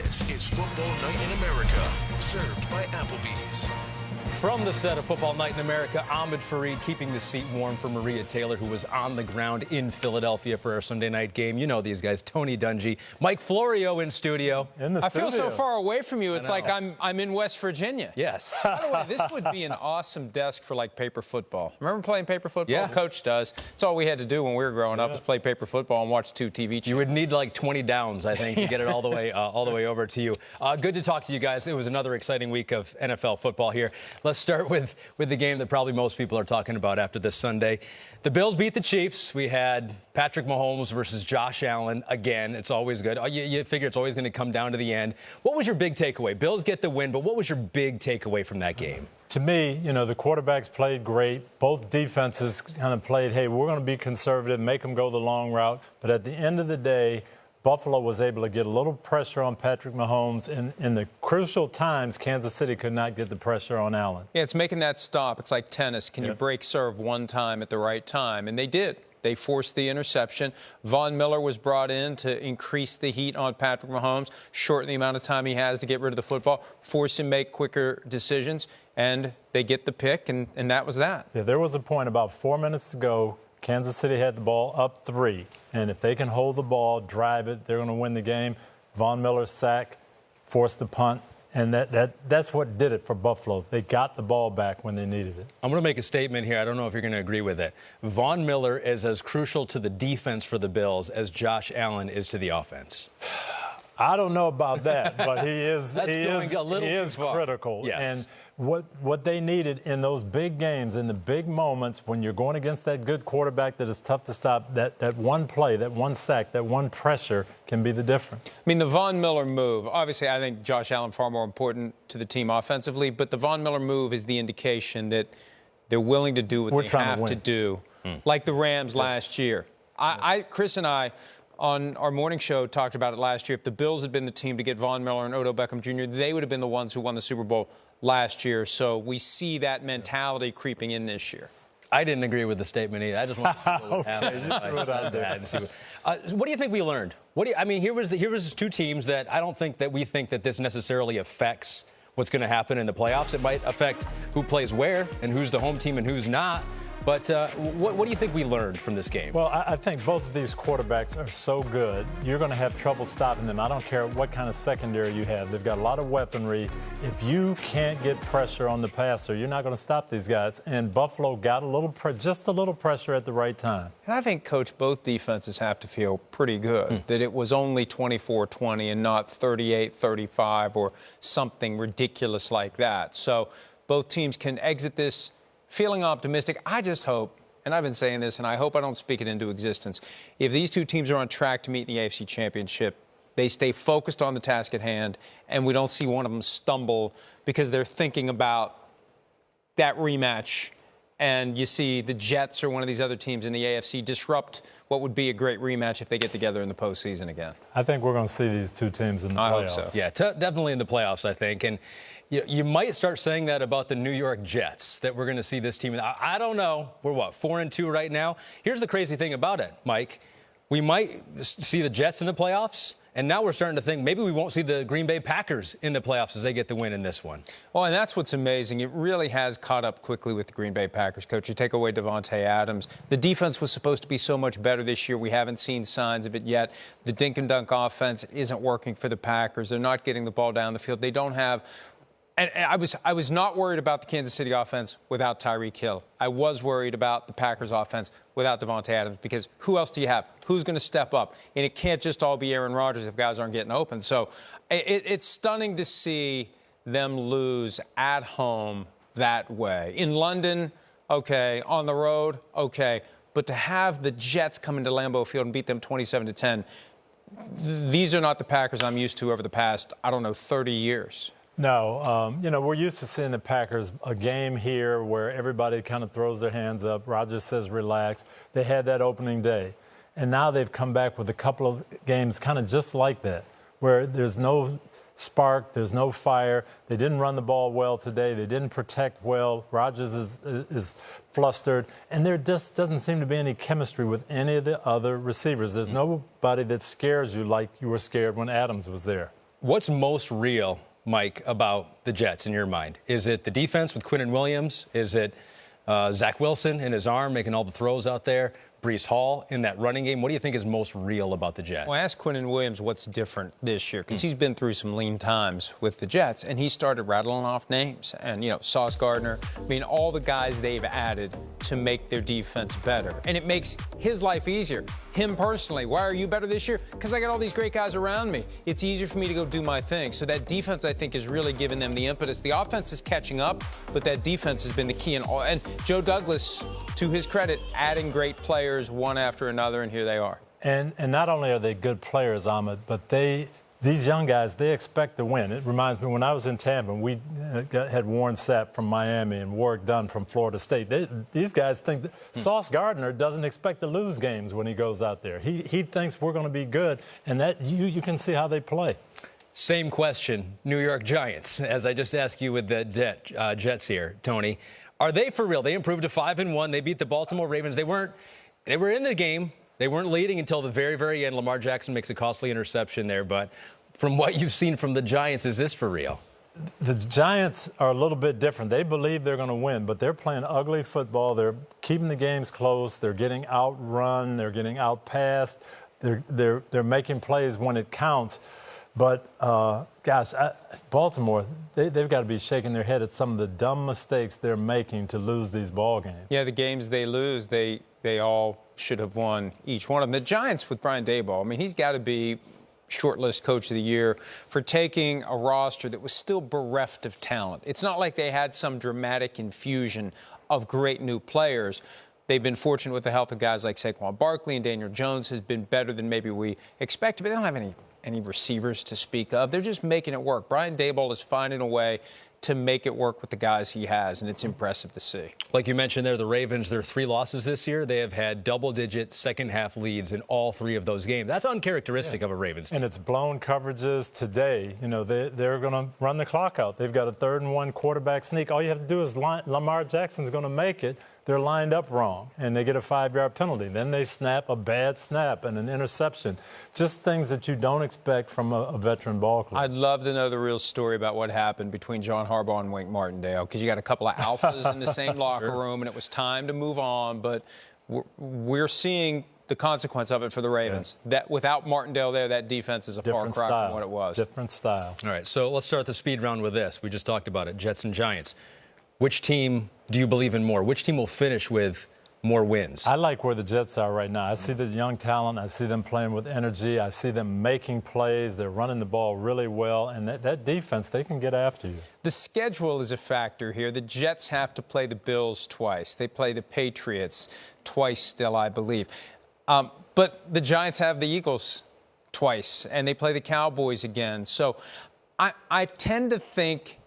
This is Football Night in America, served by Applebee's. From the set of Football Night in America, Ahmed Fareed keeping the seat warm for Maria Taylor, who was on the ground in Philadelphia for our Sunday night game. You know these guys, Tony Dungy, Mike Florio in studio. I feel so far away from you. It's like I'm in West Virginia. Yes. By the way, this would be an awesome desk for like paper football. Remember playing paper football? Yeah. Coach does. It's all we had to do when we were growing up was play paper football and watch 2 TV channels. You would need like 20 downs, I think, to get it all the way over to you. Good to talk to you guys. It was another exciting week of NFL football here. Let's start with the game that probably most people are talking about after this Sunday. The Bills beat the Chiefs. We had Patrick Mahomes versus Josh Allen again. It's always good. You figure it's always going to come down to the end. What was your big takeaway? Bills get the win, but what was your big takeaway from that game? To me, the quarterbacks played great. Both defenses kind of played, hey, we're going to be conservative, make them go the long route. But at the end of the day, Buffalo was able to get a little pressure on Patrick Mahomes. In the crucial times, Kansas City could not get the pressure on Allen. Yeah, it's making that stop. It's like tennis. Can you break serve one time at the right time? And they did. They forced the interception. Von Miller was brought in to increase the heat on Patrick Mahomes, shorten the amount of time he has to get rid of the football, force him to make quicker decisions, and they get the pick, and that was that. Yeah, there was a point about 4 minutes to go. Kansas City had the ball up 3, and if they can hold the ball, drive it, they're going to win the game. Von Miller's sack forced the punt, and that's what did it for Buffalo. They got the ball back when they needed it. I'm going to make a statement here. I don't know if you're going to agree with it. Von Miller is as crucial to the defense for the Bills as Josh Allen is to the offense. I don't know about that, but he is critical. Yes. And what they needed in those big games, in the big moments when you're going against that good quarterback that is tough to stop, that one play, that one sack, that one pressure can be the difference. I mean, the Von Miller move, obviously I think Josh Allen far more important to the team offensively, but the Von Miller move is the indication that they're willing to do what they have to do, like the Rams last year. Chris and I, on our morning show, talked about it last year. If the Bills had been the team to get Von Miller and Odell Beckham Jr., they would have been the ones who won the Super Bowl last year. So we see that mentality creeping in this year. I didn't agree with the statement either. I just want to see what happened. What do you think we learned? Here was 2 teams that I don't think that we think that this necessarily affects what's going to happen in the playoffs. It might affect who plays where and who's the home team and who's not. But what do you think we learned from this game? Well, I think both of these quarterbacks are so good, you're going to have trouble stopping them. I don't care what kind of secondary you have. They've got a lot of weaponry. If you can't get pressure on the passer, you're not going to stop these guys. And Buffalo got just a little pressure at the right time. And I think, Coach, both defenses have to feel pretty good that it was only 24-20 and not 38-35 or something ridiculous like that. So both teams can exit this feeling optimistic. I just hope, and I've been saying this, and I hope I don't speak it into existence, if these 2 teams are on track to meet in the AFC Championship, they stay focused on the task at hand, and we don't see one of them stumble because they're thinking about that rematch, and you see the Jets or one of these other teams in the AFC disrupt what would be a great rematch if they get together in the postseason again. I think we're going to see these 2 teams in the playoffs. I hope so. Yeah, definitely in the playoffs, I think. And you might start saying that about the New York Jets, that we're going to see this team. I don't know. We're, 4-2 right now? Here's the crazy thing about it, Mike. We might see the Jets in the playoffs, and now we're starting to think maybe we won't see the Green Bay Packers in the playoffs as they get the win in this one. Well, and that's what's amazing. It really has caught up quickly with the Green Bay Packers, Coach. You take away Davante Adams. The defense was supposed to be so much better this year. We haven't seen signs of it yet. The dink and dunk offense isn't working for the Packers. They're not getting the ball down the field. They don't have... And I was not worried about the Kansas City offense without Tyreek Hill. I was worried about the Packers offense without Davante Adams because who else do you have? Who's going to step up? And it can't just all be Aaron Rodgers if guys aren't getting open. So it's stunning to see them lose at home that way. In London, okay. On the road, okay. But to have the Jets come into Lambeau Field and beat them 27-10, these are not the Packers I'm used to over the past, 30 years. No, we're used to seeing the Packers, a game here where everybody kind of throws their hands up. Rodgers says relax. They had that opening day. And now they've come back with a couple of games kind of just like that, where there's no spark, there's no fire. They didn't run the ball well today. They didn't protect well. Rodgers is flustered. And there just doesn't seem to be any chemistry with any of the other receivers. There's nobody that scares you like you were scared when Adams was there. What's most real, Mike, about the Jets in your mind? Is it the defense with Quinnen Williams? Is it Zach Wilson in his arm making all the throws out there? Breece Hall in that running game? What do you think is most real about the Jets? Well, I asked Quinnen Williams what's different this year because he's been through some lean times with the Jets, and he started rattling off names. And, Sauce Gardner, all the guys they've added to make their defense better. And it makes his life easier. Him personally, why are you better this year? Because I got all these great guys around me. It's easier for me to go do my thing. So that defense, I think, is really giving them the impetus. The offense is catching up, but that defense has been the key. And Joe Douglas, to his credit, adding great players one after another, and here they are. And not only are they good players, Ahmed, but these young guys, they expect to win. It reminds me when I was in Tampa, we had Warren Sapp from Miami and Warwick Dunn from Florida State. These guys think that Sauce Gardner doesn't expect to lose games when he goes out there. He thinks we're going to be good, and that you can see how they play. Same question, New York Giants, as I just asked you with the Jets here, Tony. Are they for real? They improved to 5-1. They beat the Baltimore Ravens. They were in the game. They weren't leading until the very, very end. Lamar Jackson makes a costly interception there. But from what you've seen from the Giants, is this for real? The Giants are a little bit different. They believe they're going to win, but they're playing ugly football. They're keeping the games close. They're getting outrun. They're getting outpassed. They're making plays when it counts. But, Baltimore, they've got to be shaking their head at some of the dumb mistakes they're making to lose these ball games. Yeah, the games they lose, they all should have won each one of them. The Giants with Brian Daboll, he's got to be shortlist coach of the year for taking a roster that was still bereft of talent. It's not like they had some dramatic infusion of great new players. They've been fortunate with the health of guys like Saquon Barkley, and Daniel Jones has been better than maybe we expected, but they don't have any receivers to speak of. They're just making it work. Brian Daboll is finding a way to make it work with the guys he has, and it's impressive to see. Like you mentioned there, the Ravens, their 3 losses this year, they have had double-digit second-half leads in all 3 of those games. That's uncharacteristic of a Ravens team. And it's blown coverages today. They're going to run the clock out. They've got a 3rd-and-1 quarterback sneak. All you have to do is Lamar Jackson's going to make it. They're lined up wrong, and they get a 5-yard penalty. Then they snap a bad snap and an interception. Just things that you don't expect from a veteran ball club. I'd love to know the real story about what happened between John Harbaugh and Wink Martindale, because you got a couple of alphas in the same locker room, and it was time to move on. But we're seeing the consequence of it for the Ravens. Yeah. That without Martindale there, that defense is a far cry from what it was. Different style. All right, so let's start the speed round with this. We just talked about it, Jets and Giants. Which team do you believe in more? Which team will finish with more wins? I like where the Jets are right now. I see the young talent. I see them playing with energy. I see them making plays. They're running the ball really well. And that defense, they can get after you. The schedule is a factor here. The Jets have to play the Bills twice. They play the Patriots twice still, I believe. But the Giants have the Eagles twice, and they play the Cowboys again. So I tend to think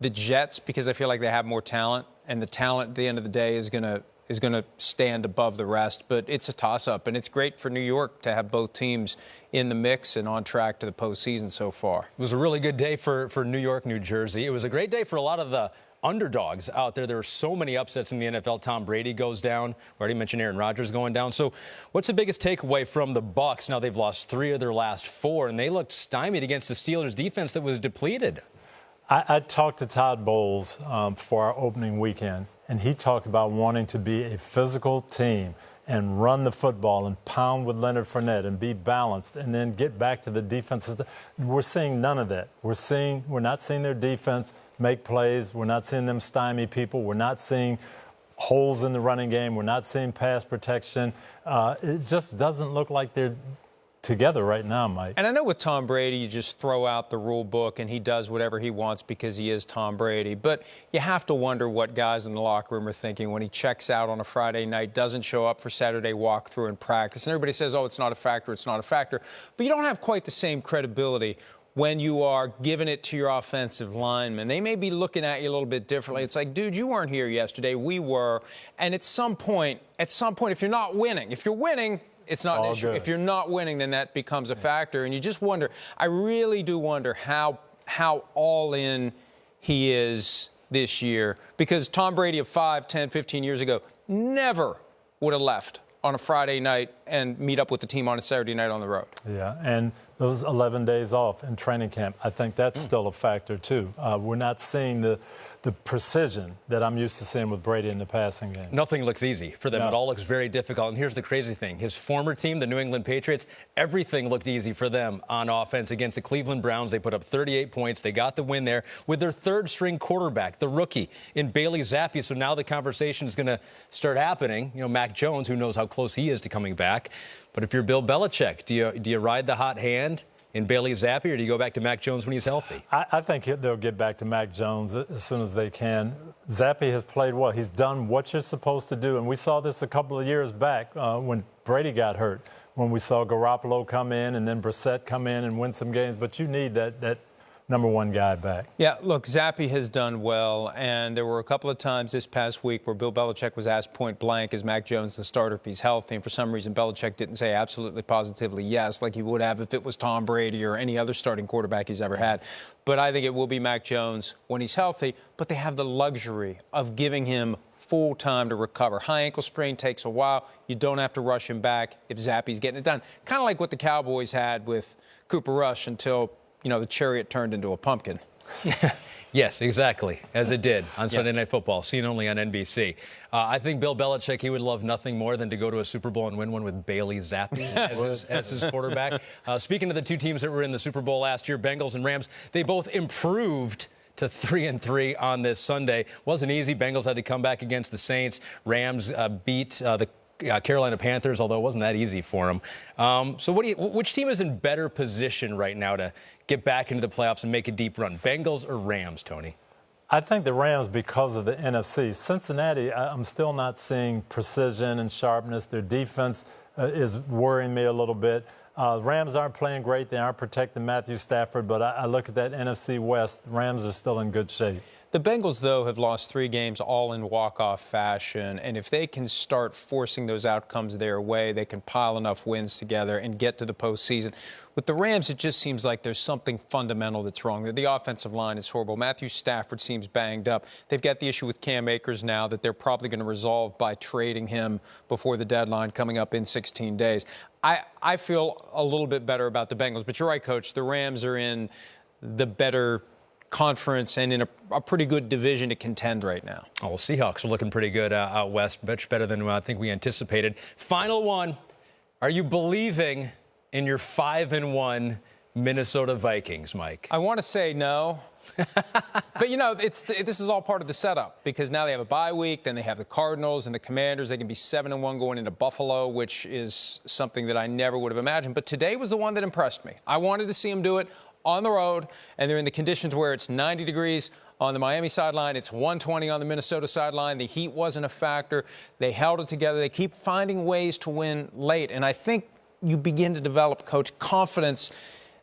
the Jets, because I feel like they have more talent, and the talent at the end of the day is going to stand above the rest. But it's a toss-up, and it's great for New York to have both teams in the mix and on track to the postseason so far. It was a really good day for New York, New Jersey. It was a great day for a lot of the underdogs out there. There were so many upsets in the NFL. Tom Brady goes down. We already mentioned Aaron Rodgers going down. So what's the biggest takeaway from the Bucs? Now they've lost 3 of their last 4, and they looked stymied against the Steelers' defense that was depleted. I talked to Todd Bowles for our opening weekend, and he talked about wanting to be a physical team and run the football and pound with Leonard Fournette and be balanced and then get back to the defense. We're seeing none of that. We're not seeing their defense make plays. We're not seeing them stymie people. We're not seeing holes in the running game. We're not seeing pass protection. It just doesn't look like they're together right now, Mike. And I know with Tom Brady, you just throw out the rule book and he does whatever he wants because he is Tom Brady. But you have to wonder what guys in the locker room are thinking when he checks out on a Friday night, doesn't show up for Saturday walkthrough and practice. And everybody says, oh, it's not a factor, it's not a factor. But you don't have quite the same credibility when you are giving it to your offensive linemen. They may be looking at you a little bit differently. It's like, dude, you weren't here yesterday. We were. And at some point, if you're not winning, if you're winning, it's not an issue. Good. If you're not winning, then that becomes a factor. And you just wonder, I really do wonder how all in he is this year. Because Tom Brady of 5, 10, 15 years ago never would have left on a Friday night and meet up with the team on a Saturday night on the road. Yeah, and those 11 days off in training camp. I think that's still a factor, too. We're not seeing the precision that I'm used to seeing with Brady in the passing game. Nothing looks easy for them. No. It all looks very difficult. And here's the crazy thing. His former team, the New England Patriots, everything looked easy for them on offense against the Cleveland Browns. They put up 38 points. They got the win there with their third-string quarterback, the rookie, in Bailey Zappi. So now the conversation is going to start happening. You know, Mac Jones, who knows how close he is to coming back. But if you're Bill Belichick, do you ride the hot hand in Bailey Zappi, or do you go back to Mac Jones when he's healthy? I think they'll get back to Mac Jones as soon as they can. Zappi has played well. He's done what you're supposed to do, and we saw this a couple of years back when Brady got hurt, when we saw Garoppolo come in and then Brissett come in and win some games. But you need that number one guy back. Yeah, look, Zappi has done well, and there were a couple of times this past week where Bill Belichick was asked point blank, is Mac Jones the starter if he's healthy? And for some reason, Belichick didn't say absolutely positively yes, like he would have if it was Tom Brady or any other starting quarterback he's ever had. But I think it will be Mac Jones when he's healthy, but they have the luxury of giving him full time to recover. High ankle sprain takes a while. You don't have to rush him back if Zappi's getting it done. Kind of like what the Cowboys had with Cooper Rush until the chariot turned into a pumpkin. Yes, exactly, as it did on Sunday Night Football, seen only on NBC. I think Bill Belichick, he would love nothing more than to go to a Super Bowl and win one with Bailey Zappi as his quarterback. Speaking of the two teams that were in the Super Bowl last year, Bengals and Rams, they both improved to 3-3 on this Sunday. Wasn't easy. Bengals had to come back against the Saints. Rams beat the Carolina Panthers, although it wasn't that easy for them. So which team is in better position right now to get back into the playoffs and make a deep run, Bengals or Rams, Tony? I think the Rams because of the NFC. Cincinnati, I'm still not seeing precision and sharpness. Their defense is worrying me a little bit. Rams aren't playing great. They aren't protecting Matthew Stafford, but I look at that NFC West. The Rams are still in good shape. The Bengals, though, have lost 3 games all in walk-off fashion, and if they can start forcing those outcomes their way, they can pile enough wins together and get to the postseason. With the Rams, it just seems like there's something fundamental that's wrong. The offensive line is horrible. Matthew Stafford seems banged up. They've got the issue with Cam Akers now that they're probably going to resolve by trading him before the deadline coming up in 16 days. I feel a little bit better about the Bengals, but you're right, Coach. The Rams are in the better conference and in a pretty good division to contend right now. Oh, well, Seahawks are looking pretty good out west, much better than I think we anticipated. Final one, are you believing in your 5-1 Minnesota Vikings, Mike? I want to say no. But, this is all part of the setup because now they have a bye week, then they have the Cardinals and the Commanders. They can be 7-1 going into Buffalo, which is something that I never would have imagined. But today was the one that impressed me. I wanted to see them do it on the road, and they're in the conditions where it's 90 degrees on the Miami sideline. It's 120 on the Minnesota sideline. The heat wasn't a factor. They held it together. They keep finding ways to win late. And I think you begin to develop, Coach, confidence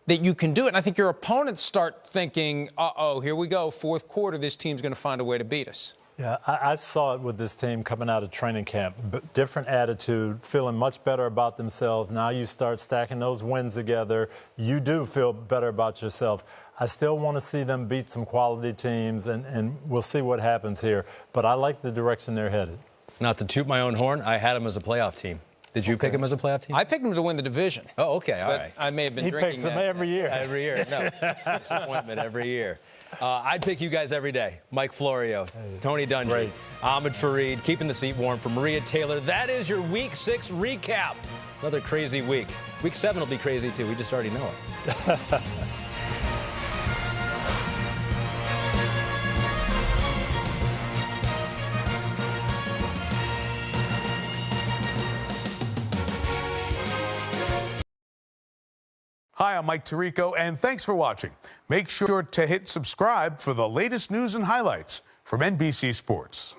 that you can do it. And I think your opponents start thinking, uh-oh, here we go. Fourth quarter, this team's going to find a way to beat us. Yeah, I saw it with this team coming out of training camp. Different attitude, feeling much better about themselves. Now you start stacking those wins together. You do feel better about yourself. I still want to see them beat some quality teams, and we'll see what happens here. But I like the direction they're headed. Not to toot my own horn, I had them as a playoff team. Did you pick them as a playoff team? I picked them to win the division. Oh, okay, all right. I may have been he drinking picks them every year. Every year, no. Disappointment every year. I'd pick you guys every day. Mike Florio, Tony Dungy, Ahmed Fareed, keeping the seat warm for Maria Taylor. That is your Week 6 recap. Another crazy week. Week 7 will be crazy, too. We just already know it. Hi, I'm Mike Tirico, and thanks for watching. Make sure to hit subscribe for the latest news and highlights from NBC Sports.